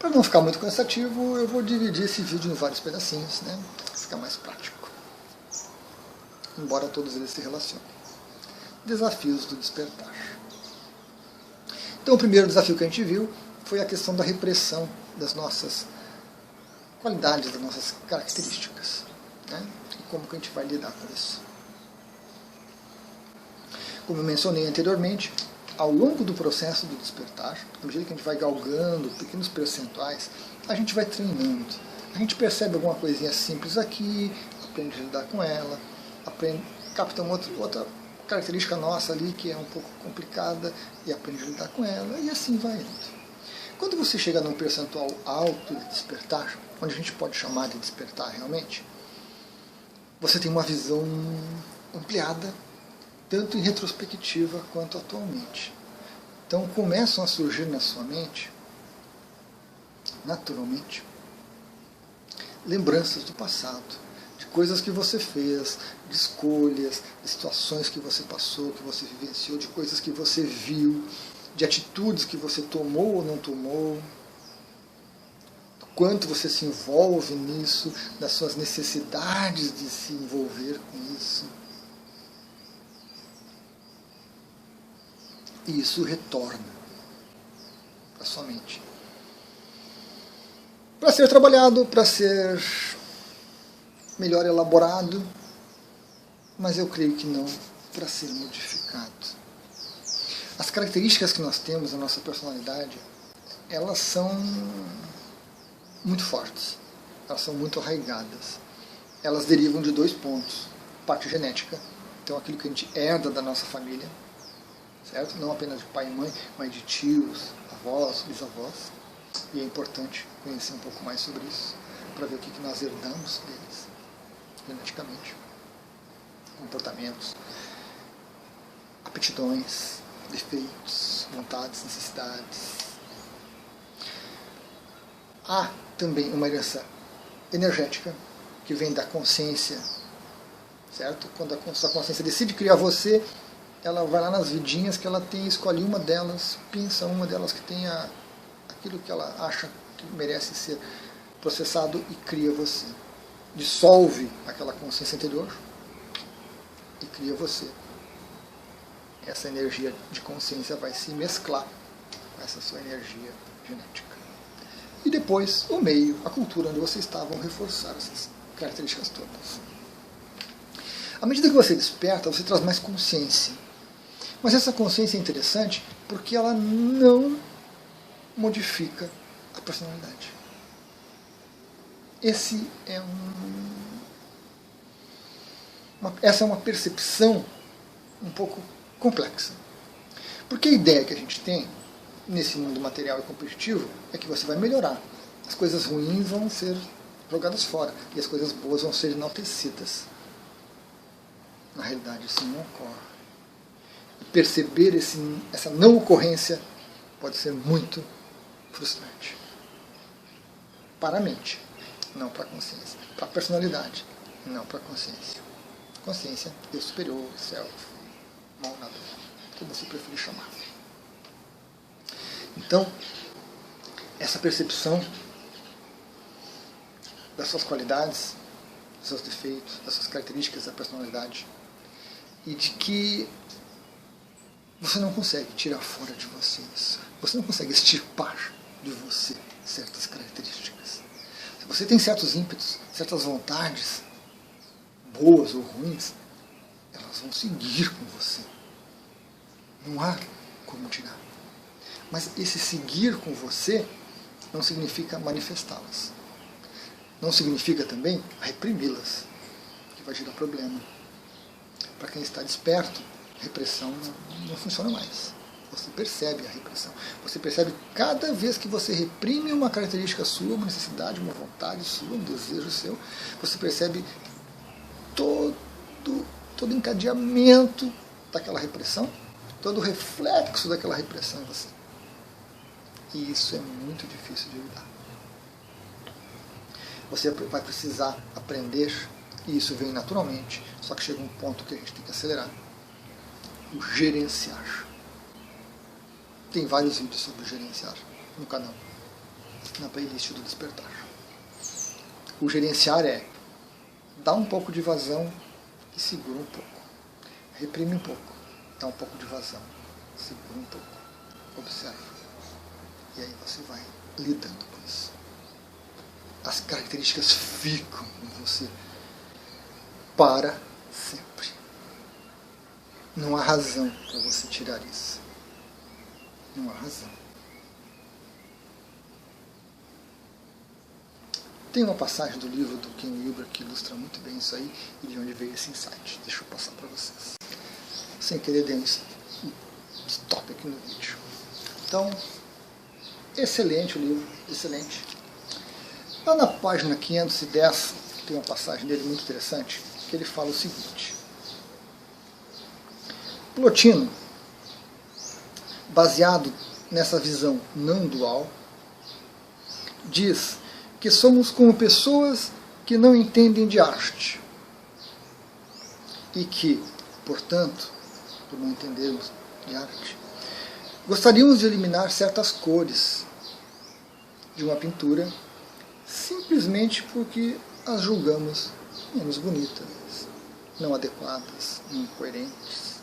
Para não ficar muito cansativo, eu vou dividir esse vídeo em vários pedacinhos, né? Para ficar mais prático. Embora todos eles se relacionem. Desafios do despertar. Então o primeiro desafio que a gente viu foi a questão da repressão das nossas qualidades, das nossas características, né? E como que a gente vai lidar com isso. Como eu mencionei anteriormente, ao longo do processo do despertar, à medida que a gente vai galgando pequenos percentuais, a gente vai treinando. A gente percebe alguma coisinha simples aqui, aprende a lidar com ela, capta uma outra característica nossa ali que é um pouco complicada e aprende a lidar com ela, e assim vai indo. Quando você chega num percentual alto de despertar, onde a gente pode chamar de despertar realmente, você tem uma visão ampliada, tanto em retrospectiva quanto atualmente. Então começam a surgir na sua mente, naturalmente, lembranças do passado, de coisas que você fez, de escolhas, de situações que você passou, que você vivenciou, de coisas que você viu, de atitudes que você tomou ou não tomou, do quanto você se envolve nisso, das suas necessidades de se envolver com isso. E isso retorna para sua mente. Para ser trabalhado, para ser melhor elaborado, mas eu creio que não para ser modificado. As características que nós temos na nossa personalidade, elas são muito fortes, elas são muito arraigadas. Elas derivam de 2 pontos: parte genética, então aquilo que a gente herda da nossa família, certo? Não apenas de pai e mãe, mas de tios, avós, bisavós. E é importante conhecer um pouco mais sobre isso, para ver o que nós herdamos deles, geneticamente. Comportamentos, aptidões, defeitos, vontades, necessidades. Há também uma herança energética, que vem da consciência, certo? Quando a sua consciência decide criar você, ela vai lá nas vidinhas que ela tem, escolhe uma delas, pinça uma delas que tenha aquilo que ela acha que merece ser processado e cria você. Dissolve aquela consciência anterior e cria você. Essa energia de consciência vai se mesclar com essa sua energia genética. E depois, o meio, a cultura onde você está, vão reforçar essas características todas. À medida que você desperta, você traz mais consciência. Mas essa consciência é interessante porque ela não modifica a personalidade. Essa é uma percepção um pouco complexa. Porque a ideia que a gente tem nesse mundo material e competitivo é que você vai melhorar. As coisas ruins vão ser jogadas fora e as coisas boas vão ser enaltecidas. Na realidade, isso não ocorre. E perceber essa não ocorrência pode ser muito frustrante. Para a mente, não para a consciência. Para a personalidade, não para a consciência. Consciência, eu superior, self, mal nada, como você preferir chamar. Então, essa percepção das suas qualidades, dos seus defeitos, das suas características da personalidade, e de que você não consegue tirar fora de você isso. Você não consegue extirpar de você certas características. Se você tem certos ímpetos, certas vontades, boas ou ruins, elas vão seguir com você. Não há como tirar. Mas esse seguir com você não significa manifestá-las. Não significa também reprimi-las, que vai gerar problema. Para quem está desperto, repressão não funciona mais. Você percebe a repressão. Você percebe cada vez que você reprime uma característica sua, uma necessidade, uma vontade sua, um desejo seu, você percebe todo encadeamento daquela repressão, todo o reflexo daquela repressão em você. E isso é muito difícil de lidar. Você vai precisar aprender, e isso vem naturalmente, só que chega um ponto que a gente tem que acelerar. O gerenciar. Tem vários vídeos sobre gerenciar no canal. na playlist do despertar. O gerenciar é dar um pouco de vazão e segura um pouco. Reprime um pouco, dá um pouco de vazão, segura um pouco, observa. E aí você vai lidando com isso. As características ficam com você para sempre. Não há razão para você tirar isso. Não há razão. Tem uma passagem do livro do Ken Wilber que ilustra muito bem isso aí e de onde veio esse insight. Deixa eu passar para vocês. Sem querer dar um stop aqui no vídeo. Então, excelente o livro, excelente. Lá na página 510, tem uma passagem dele muito interessante, que ele fala o seguinte. Plotino, baseado nessa visão não dual, diz que somos como pessoas que não entendem de arte e que, portanto, por não entendermos de arte, gostaríamos de eliminar certas cores de uma pintura simplesmente porque as julgamos menos bonitas, não adequadas, não coerentes.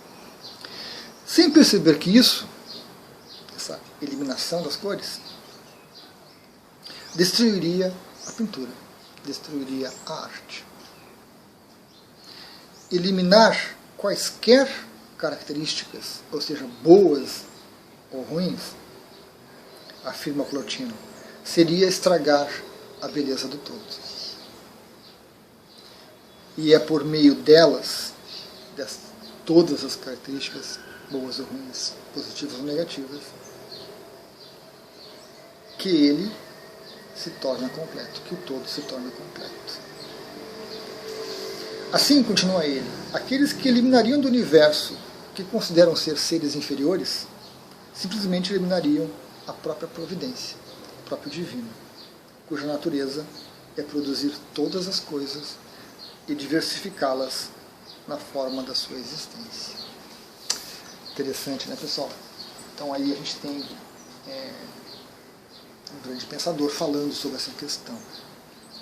Sem perceber que isso, essa eliminação das cores, destruiria a pintura, destruiria a arte. Eliminar quaisquer características, ou seja, boas ou ruins, afirma Plotino, seria estragar a beleza do todo. E é por meio delas, todas as características, boas ou ruins, positivas ou negativas, que ele se torna completo, que o todo se torna completo. Assim, continua ele, aqueles que eliminariam do universo que consideram ser seres inferiores, simplesmente eliminariam a própria providência, o próprio divino, cuja natureza é produzir todas as coisas e diversificá-las na forma da sua existência. Interessante, né, pessoal? Então aí a gente tem um grande pensador falando sobre essa questão.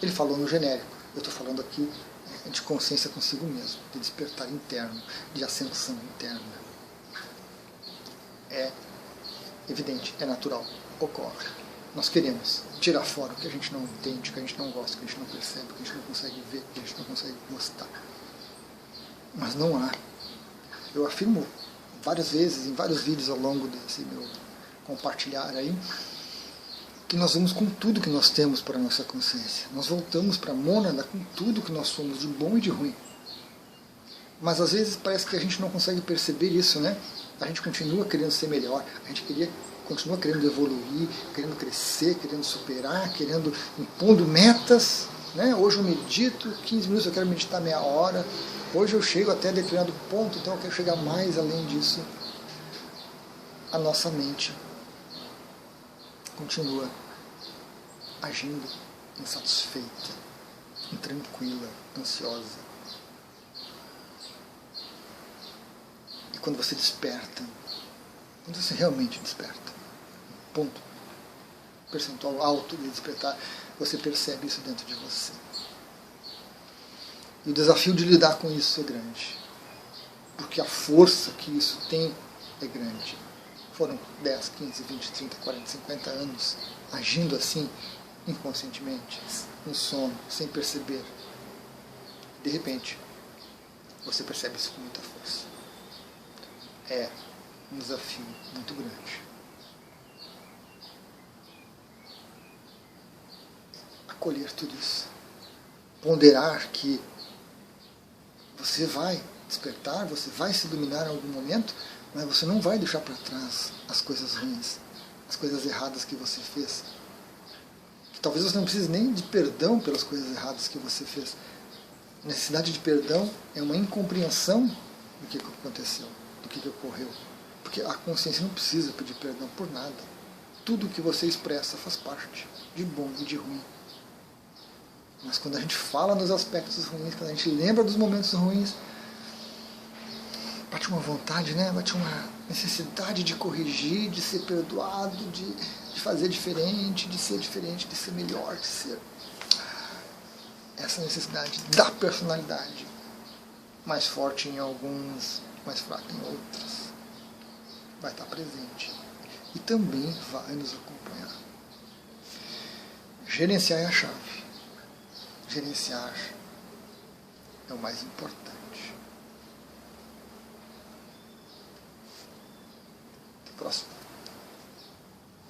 Ele falou no genérico, eu estou falando aqui de consciência consigo mesmo, de despertar interno, de ascensão interna. É evidente, é natural, ocorre. Nós queremos tirar fora o que a gente não entende, o que a gente não gosta, o que a gente não percebe, o que a gente não consegue ver, o que a gente não consegue gostar. Mas não há. Eu afirmo várias vezes, em vários vídeos ao longo desse meu compartilhar aí, que nós vamos com tudo que nós temos para a nossa consciência. Nós voltamos para a mônada com tudo que nós somos, de bom e de ruim. Mas às vezes parece que a gente não consegue perceber isso, né? A gente continua querendo ser melhor, a gente continua querendo evoluir, querendo crescer, querendo superar, impondo metas. Né? Hoje eu medito 15 minutos, eu quero meditar meia hora. Hoje eu chego até determinado ponto, então eu quero chegar mais além disso. A nossa mente continua agindo insatisfeita, intranquila, ansiosa. E quando você desperta, quando você realmente desperta, ponto percentual alto de despertar, você percebe isso dentro de você. E o desafio de lidar com isso é grande, porque a força que isso tem é grande. Foram 10, 15, 20, 30, 40, 50 anos agindo assim, inconscientemente, no sono, sem perceber. De repente, você percebe isso com muita força. É um desafio muito grande. Acolher tudo isso. Ponderar que você vai despertar, você vai se iluminar em algum momento, mas você não vai deixar para trás as coisas ruins, as coisas erradas que você fez. Que talvez você não precise nem de perdão pelas coisas erradas que você fez. A necessidade de perdão é uma incompreensão do que aconteceu, do que ocorreu. Porque a consciência não precisa pedir perdão por nada. Tudo que você expressa faz parte, de bom e de ruim. Mas quando a gente fala nos aspectos ruins, quando a gente lembra dos momentos ruins, bate uma vontade, né? Bate uma necessidade de corrigir, de ser perdoado, de fazer diferente, de ser melhor, de ser... Essa necessidade da personalidade, mais forte em alguns, mais fraca em outros, vai estar presente e também vai nos acompanhar. Gerenciar é a chave. Gerenciar é o mais importante.